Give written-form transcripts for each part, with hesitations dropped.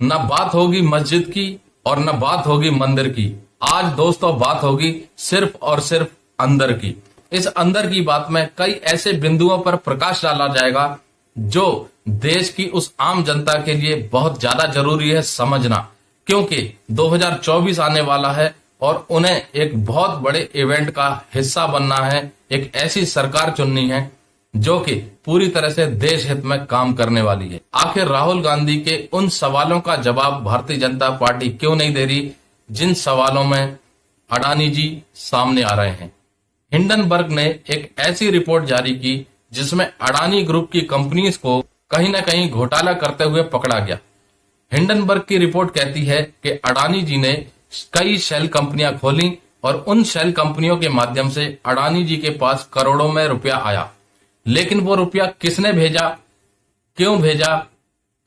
न बात होगी मस्जिद की और न बात होगी मंदिर की। आज दोस्तों बात होगी सिर्फ और सिर्फ अंदर की। इस अंदर की बात में कई ऐसे बिंदुओं पर प्रकाश डाला जाएगा जो देश की उस आम जनता के लिए बहुत ज्यादा जरूरी है समझना, क्योंकि 2024 आने वाला है और उन्हें एक बहुत बड़े इवेंट का हिस्सा बनना है। एक ऐसी सरकार चुननी है जो कि पूरी तरह से देश हित में काम करने वाली है। आखिर राहुल गांधी के उन सवालों का जवाब भारतीय जनता पार्टी क्यों नहीं दे रही जिन सवालों में अडानी जी सामने आ रहे हैं। हिंडनबर्ग ने एक ऐसी रिपोर्ट जारी की जिसमें अडानी ग्रुप की कंपनीज को कहीं न कहीं घोटाला करते हुए पकड़ा गया। हिंडनबर्ग की रिपोर्ट कहती है कि अडानी जी ने कई शेल कंपनियां खोली और उन शेल कंपनियों के माध्यम से अडानी जी के पास करोड़ों में रुपया आया, लेकिन वो रुपया किसने भेजा, क्यों भेजा,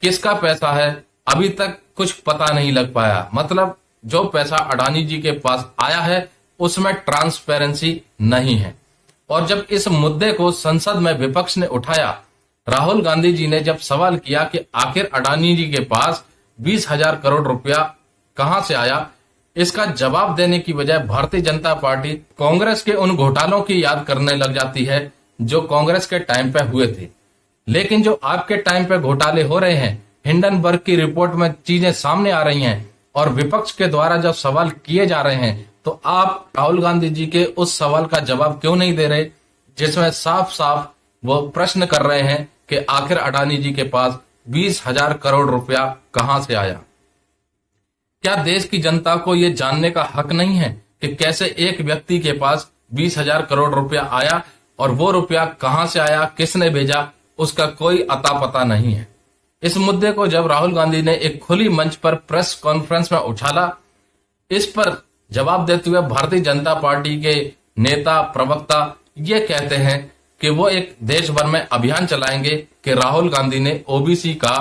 किसका पैसा है, अभी तक कुछ पता नहीं लग पाया। मतलब जो पैसा अडानी जी के पास आया है उसमें ट्रांसपेरेंसी नहीं है। और जब इस मुद्दे को संसद में विपक्ष ने उठाया, राहुल गांधी जी ने जब सवाल किया कि आखिर अडानी जी के पास 20,000 करोड़ रुपया कहां से आया, इसका जवाब देने की बजाय भारतीय जनता पार्टी कांग्रेस के उन घोटालों की याद करने लग जाती है जो कांग्रेस के टाइम पे हुए थे। लेकिन जो आपके टाइम पे घोटाले हो रहे हैं, हिंडनबर्ग की रिपोर्ट में चीजें सामने आ रही हैं और विपक्ष के द्वारा जब सवाल किए जा रहे हैं तो आप राहुल गांधी जी के उस सवाल का जवाब क्यों नहीं दे रहे, जिसमें साफ साफ वो प्रश्न कर रहे हैं कि आखिर अडानी जी के पास 20,000 करोड़ रुपया कहां से आया। क्या देश की जनता को ये जानने का हक नहीं है कि कैसे एक व्यक्ति के पास 20,000 करोड़ रुपया आया और वो रुपया कहां से आया, किसने भेजा, उसका कोई अता पता नहीं है। इस मुद्दे को जब राहुल गांधी ने एक खुली मंच पर प्रेस कॉन्फ्रेंस में उछाला, इस पर जवाब देते हुए भारतीय जनता पार्टी के नेता प्रवक्ता ये कहते हैं कि वो एक देश भर में अभियान चलाएंगे कि राहुल गांधी ने ओबीसी का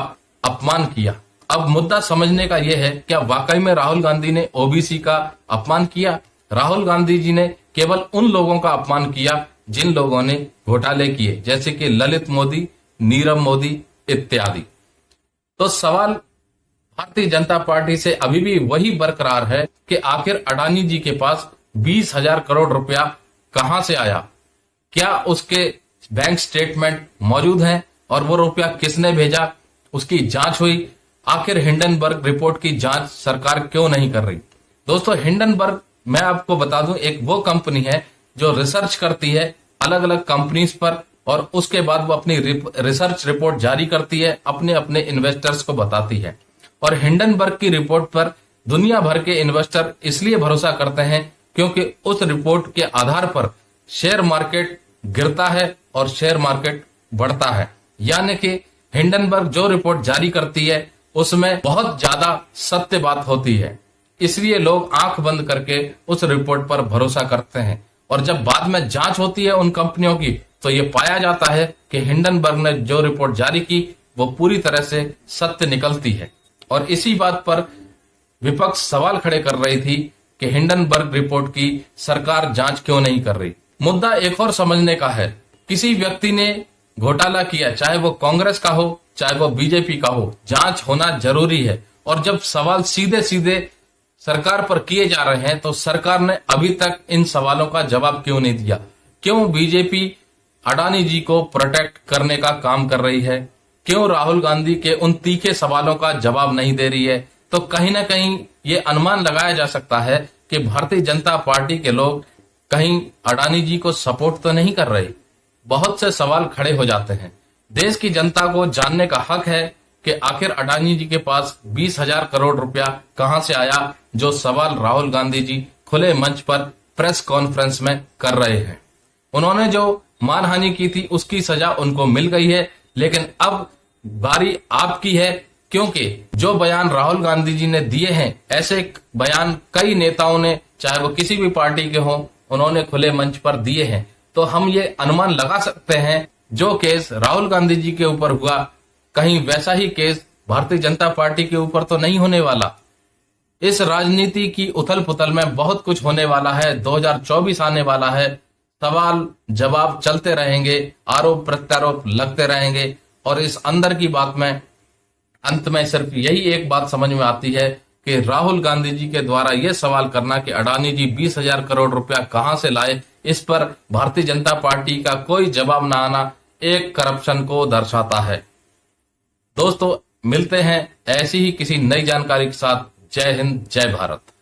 अपमान किया। अब मुद्दा समझने का यह है, क्या वाकई में राहुल गांधी ने ओबीसी का अपमान किया? राहुल गांधी जी ने केवल उन लोगों का अपमान किया जिन लोगों ने घोटाले किए, जैसे कि ललित मोदी, नीरव मोदी इत्यादि। तो सवाल भारतीय जनता पार्टी से अभी भी वही बरकरार है कि आखिर अडानी जी के पास 20,000 करोड़ रुपया कहां से आया, क्या उसके बैंक स्टेटमेंट मौजूद हैं और वो रुपया किसने भेजा, उसकी जांच हुई? आखिर हिंडनबर्ग रिपोर्ट की जांच सरकार क्यों नहीं कर रही? दोस्तों, हिंडनबर्ग मैं आपको बता दूं एक वो कंपनी है जो रिसर्च करती है अलग अलग कंपनीज पर और उसके बाद वो अपनी रिसर्च रिपोर्ट जारी करती है, अपने अपने इन्वेस्टर्स को बताती है। और हिंडनबर्ग की रिपोर्ट पर दुनिया भर के इन्वेस्टर इसलिए भरोसा करते हैं क्योंकि उस रिपोर्ट के आधार पर शेयर मार्केट गिरता है और शेयर मार्केट बढ़ता है। यानी कि हिंडनबर्ग जो रिपोर्ट जारी करती है उसमें बहुत ज्यादा सत्य बात होती है, इसलिए लोग आंख बंद करके उस रिपोर्ट पर भरोसा करते हैं। और जब बाद में जांच होती है उन कंपनियों की तो ये पाया जाता है कि हिंडनबर्ग ने जो रिपोर्ट जारी की वो पूरी तरह से सत्य निकलती है। और इसी बात पर विपक्ष सवाल खड़े कर रही थी कि हिंडनबर्ग रिपोर्ट की सरकार जांच क्यों नहीं कर रही। मुद्दा एक और समझने का है, किसी व्यक्ति ने घोटाला किया, चाहे वो कांग्रेस का हो चाहे वो बीजेपी का हो, जांच होना जरूरी है। और जब सवाल सीधे सीधे सरकार पर किए जा रहे हैं तो सरकार ने अभी तक इन सवालों का जवाब क्यों नहीं दिया? क्यों बीजेपी अडानी जी को प्रोटेक्ट करने का काम कर रही है? क्यों राहुल गांधी के उन तीखे सवालों का जवाब नहीं दे रही है? तो कहीं ना कहीं ये अनुमान लगाया जा सकता है कि भारतीय जनता पार्टी के लोग कहीं अडानी जी को सपोर्ट तो नहीं कर रहे। बहुत से सवाल खड़े हो जाते हैं। देश की जनता को जानने का हक है कि आखिर अडानी जी के पास 20,000 करोड़ रुपया कहां से आया, जो सवाल राहुल गांधी जी खुले मंच पर प्रेस कॉन्फ्रेंस में कर रहे हैं। उन्होंने जो मानहानि की थी उसकी सजा उनको मिल गई है, लेकिन अब बारी आपकी है, क्योंकि जो बयान राहुल गांधी जी ने दिए हैं ऐसे बयान कई नेताओं ने, चाहे वो किसी भी पार्टी के हों, उन्होंने खुले मंच पर दिए हैं। तो हम ये अनुमान लगा सकते हैं जो केस राहुल गांधी जी के ऊपर हुआ, कहीं वैसा ही केस भारतीय जनता पार्टी के ऊपर तो नहीं होने वाला। इस राजनीति की उथल पुथल में बहुत कुछ होने वाला है। 2024 आने वाला है, सवाल जवाब चलते रहेंगे, आरोप प्रत्यारोप लगते रहेंगे। और इस अंदर की बात में अंत में सिर्फ यही एक बात समझ में आती है कि राहुल गांधी जी के द्वारा यह सवाल करना कि अडानी जी 20,000 करोड़ रुपया कहां से लाए, इस पर भारतीय जनता पार्टी का कोई जवाब न आना एक करप्शन को दर्शाता है। दोस्तों, मिलते हैं ऐसी ही किसी नई जानकारी के साथ। जय हिंद, जय भारत।